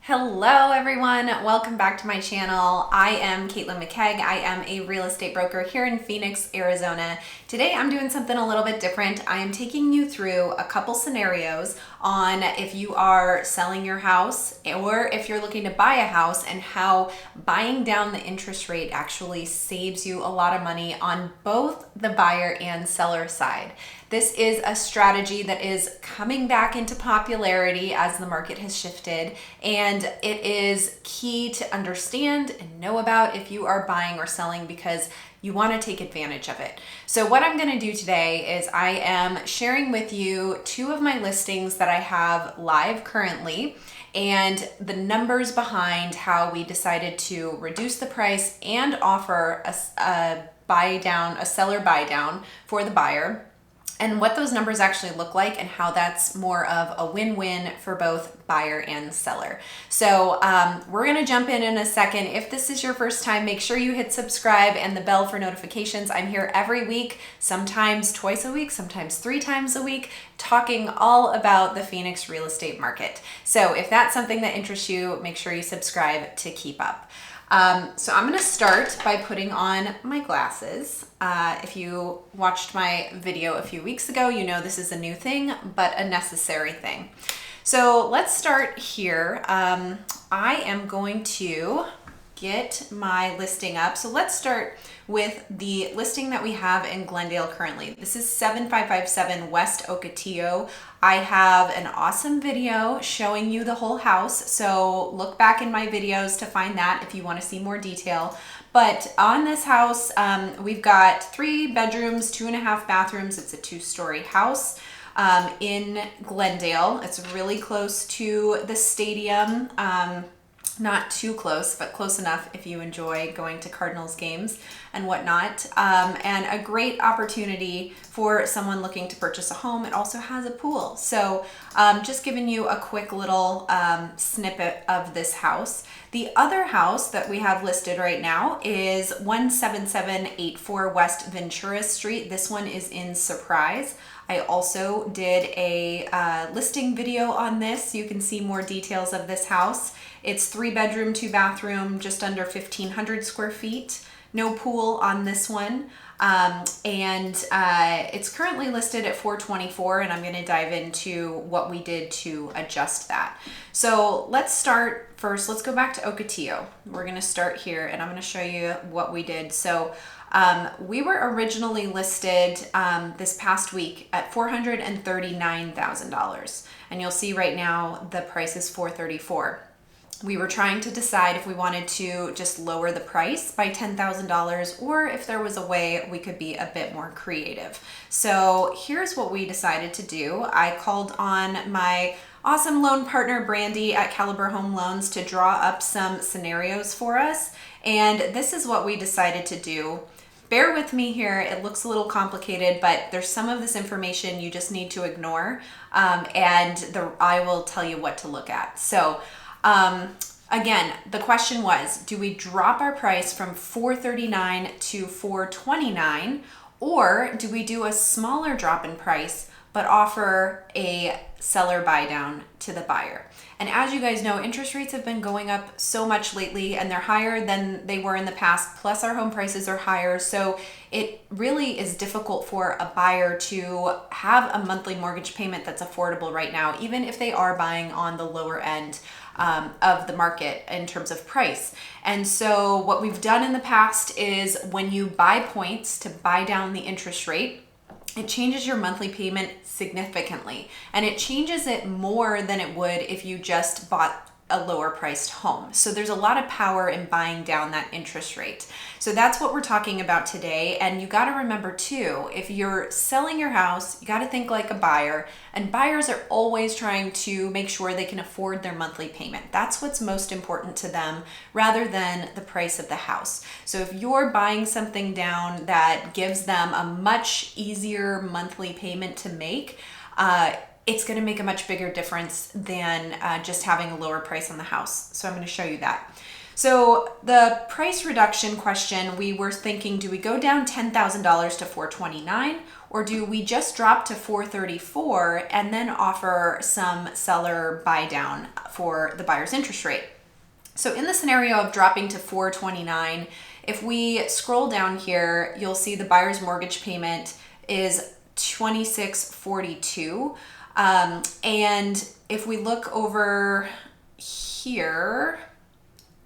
Hello everyone, welcome back to my channel. I am Caitlin McKegg. I am a real estate broker here in Phoenix, Arizona. Today I'm doing something a little bit different. I am taking you through a couple scenarios on if you are selling your house or if you're looking to buy a house and how buying down the interest rate actually saves you a lot of money on both the buyer and seller side. This is a strategy that is coming back into popularity as the market has shifted, and it is key to understand and know about if you are buying or selling because you want to take advantage of it. So what I'm going to do today is I am sharing with you two of my listings that I have live currently and the numbers behind how we decided to reduce the price and offer a seller buy down for the buyer, and what those numbers actually look like and how that's more of a win-win for both buyer and seller. So we're gonna jump in a second. If this is your first time, make sure you hit subscribe and the bell for notifications. I'm here every week, sometimes twice a week, sometimes 3 times a week, talking all about the Phoenix real estate market. So if that's something that interests you, make sure you subscribe to keep up. So I'm going to start by putting on my glasses. If you watched my video a few weeks ago, you know this is a new thing, but a necessary thing. So let's start here. I am going to get my listing up. So let's start with the listing that we have in Glendale currently. This is 7557 West Ocotillo. I have an awesome video showing you the whole house, so look back in my videos to find that if you want to see more detail. But on this house, we've got 3 bedrooms, 2.5 bathrooms. It's a 2-story house in Glendale. It's really close to the stadium. Not too close, but close enough if you enjoy going to Cardinals games and whatnot. And a great opportunity for someone looking to purchase a home. It also has a pool. So just giving you a quick little snippet of this house. The other house that we have listed right now is 17784 West Ventura Street. This one is in Surprise. I also did a listing video on this. You can see more details of this house. It's 3 bedroom, 2 bathroom, just under 1,500 square feet. No pool on this one. It's currently listed at $424, and I'm going to dive into what we did to adjust that. So let's start first. Let's go back to Ocotillo. We're going to start here, and I'm going to show you what we did. So we were originally listed this past week at $439,000, and you'll see right now the price is $434. We were trying to decide if we wanted to just lower the price by $10,000 or if there was a way we could be a bit more creative. So here's what we decided to do. I called on my awesome loan partner, Brandy at Caliber Home Loans, to draw up some scenarios for us. And this is what we decided to do. Bear with me here. It looks a little complicated, but there's some of this information you just need to ignore. I will tell you what to look at. So again, the question was, do we drop our price from $439 to $429, or do we do a smaller drop in price but offer a seller buy down to the buyer? And as you guys know, interest rates have been going up so much lately, and they're higher than they were in the past, plus our home prices are higher. So it really is difficult for a buyer to have a monthly mortgage payment that's affordable right now, even if they are buying on the lower end of the market in terms of price. And so what we've done in the past is when you buy points to buy down the interest rate, it changes your monthly payment significantly, and it changes it more than it would if you just bought a lower priced home. So there's a lot of power in buying down that interest rate. So that's what we're talking about today. And you got to remember too, if you're selling your house, you got to think like a buyer, and buyers are always trying to make sure they can afford their monthly payment. That's what's most important to them rather than the price of the house. So if you're buying something down that gives them a much easier monthly payment to make, it's going to make a much bigger difference than just having a lower price on the house. So I'm going to show you that. So the price reduction question, we were thinking, do we go down $10,000 to $429, or do we just drop to $434 and then offer some seller buy down for the buyer's interest rate? So in the scenario of dropping to $429, if we scroll down here, you'll see the buyer's mortgage payment is $2642. And if we look over here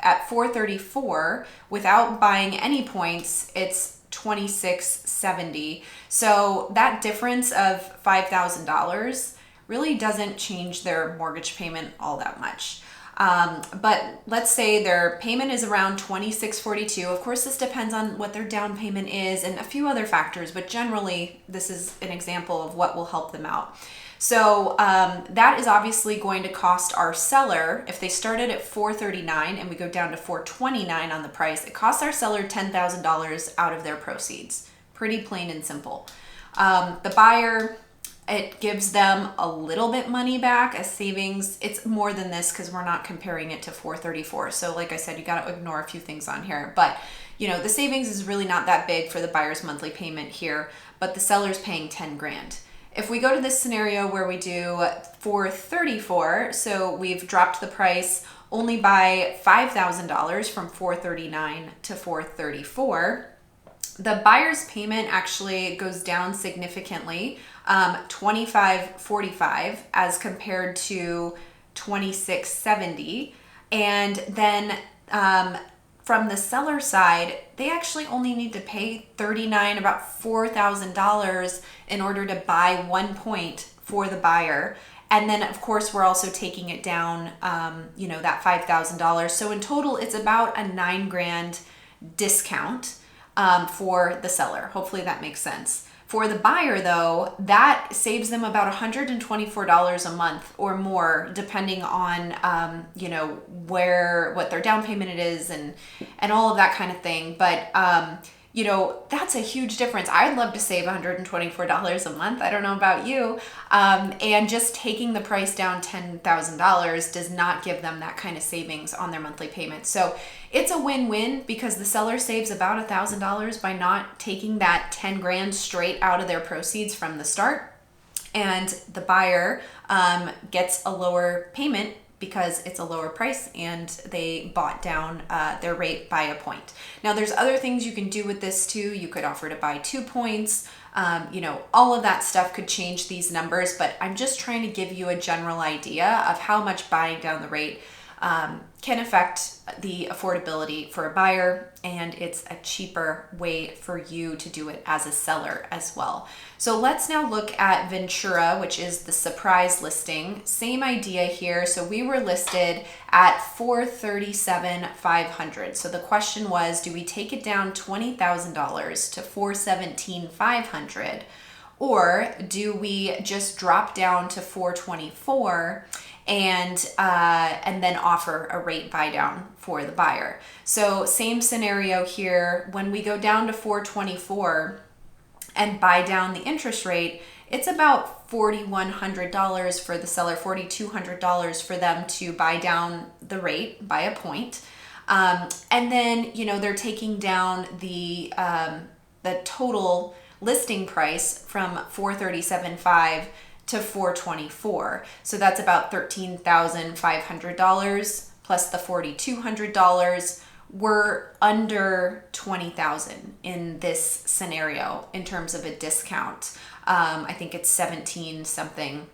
at $434, without buying any points, it's $2670. So that difference of $5,000 really doesn't change their mortgage payment all that much. But let's say their payment is around $2642. Of course, this depends on what their down payment is and a few other factors, but generally this is an example of what will help them out. So that is obviously going to cost our seller, if they started at $439 and we go down to $429 on the price, it costs our seller $10,000 out of their proceeds. Pretty plain and simple. The buyer, it gives them a little bit money back, a savings. It's more than this because we're not comparing it to $434. So like I said, you got to ignore a few things on here. But you know, the savings is really not that big for the buyer's monthly payment here, but the seller's paying 10 grand. If we go to this scenario where we do $434, so we've dropped the price only by $5,000 from $439 to $434, the buyer's payment actually goes down significantly, $2545 as compared to $2670. And then from the seller side, they actually only need to pay about $4,000 in order to buy 1 point for the buyer. And then of course, we're also taking it down, that $5,000. So in total, it's about a $9,000 discount for the seller. Hopefully that makes sense. For the buyer though, that saves them about $124 a month or more, depending on, what their down payment it is and all of that kind of thing. But, that's a huge difference. I'd love to save $124 a month. I don't know about you. And just taking the price down $10,000 does not give them that kind of savings on their monthly payment. So it's a win-win because the seller saves about $1,000 by not taking that 10 grand straight out of their proceeds from the start. And the buyer gets a lower payment because it's a lower price and they bought down their rate by a point. Now there's other things you can do with this too. You could offer to buy 2 points. All of that stuff could change these numbers, but I'm just trying to give you a general idea of how much buying down the rate can affect the affordability for a buyer, and it's a cheaper way for you to do it as a seller as well. So let's now look at Ventura, which is the surprise listing. Same idea here. So we were listed at $437,500. So the question was, do we take it down $20,000 to $417,500, or do we just drop down to $424 and then offer a rate buy down for the buyer? So same scenario here. When we go down to $424 and buy down the interest rate, it's about $4,100 for the seller, $4,200 for them to buy down the rate by a point. And then, they're taking down the total listing price from $437,500 to $424. So that's about $13,500 plus the $4,200. We're under $20,000 in this scenario in terms of a discount. I think it's 17 something,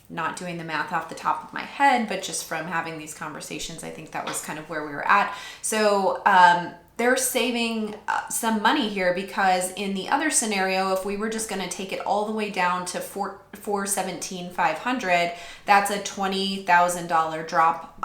not doing the math off the top of my head, but just from having these conversations, I think that was kind of where we were at. So they're saving some money here, because in the other scenario, if we were just going to take it all the way down to $417,500, that's a $20,000 drop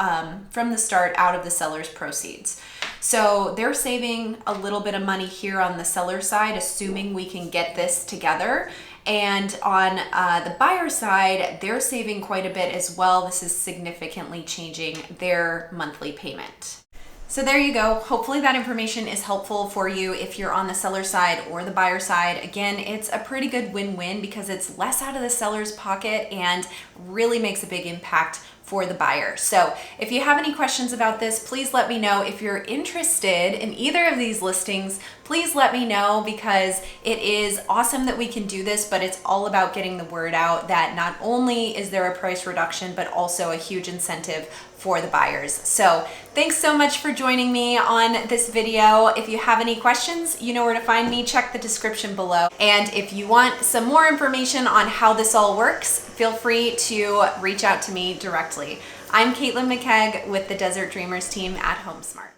from the start out of the seller's proceeds. So they're saving a little bit of money here on the seller side, assuming we can get this together. And on the buyer side, they're saving quite a bit as well. This is significantly changing their monthly payment. So there you go. Hopefully that information is helpful for you if you're on the seller side or the buyer side. Again, it's a pretty good win-win because it's less out of the seller's pocket and really makes a big impact for the buyer. So if you have any questions about this, please let me know. If you're interested in either of these listings, please let me know, because it is awesome that we can do this, but it's all about getting the word out that not only is there a price reduction, but also a huge incentive for the buyers. So thanks so much for joining me on this video. If you have any questions, you know where to find me. Check the description below. And if you want some more information on how this all works, feel free to reach out to me directly. I'm Caitlin McKegg with the Desert Dreamers team at HomeSmart.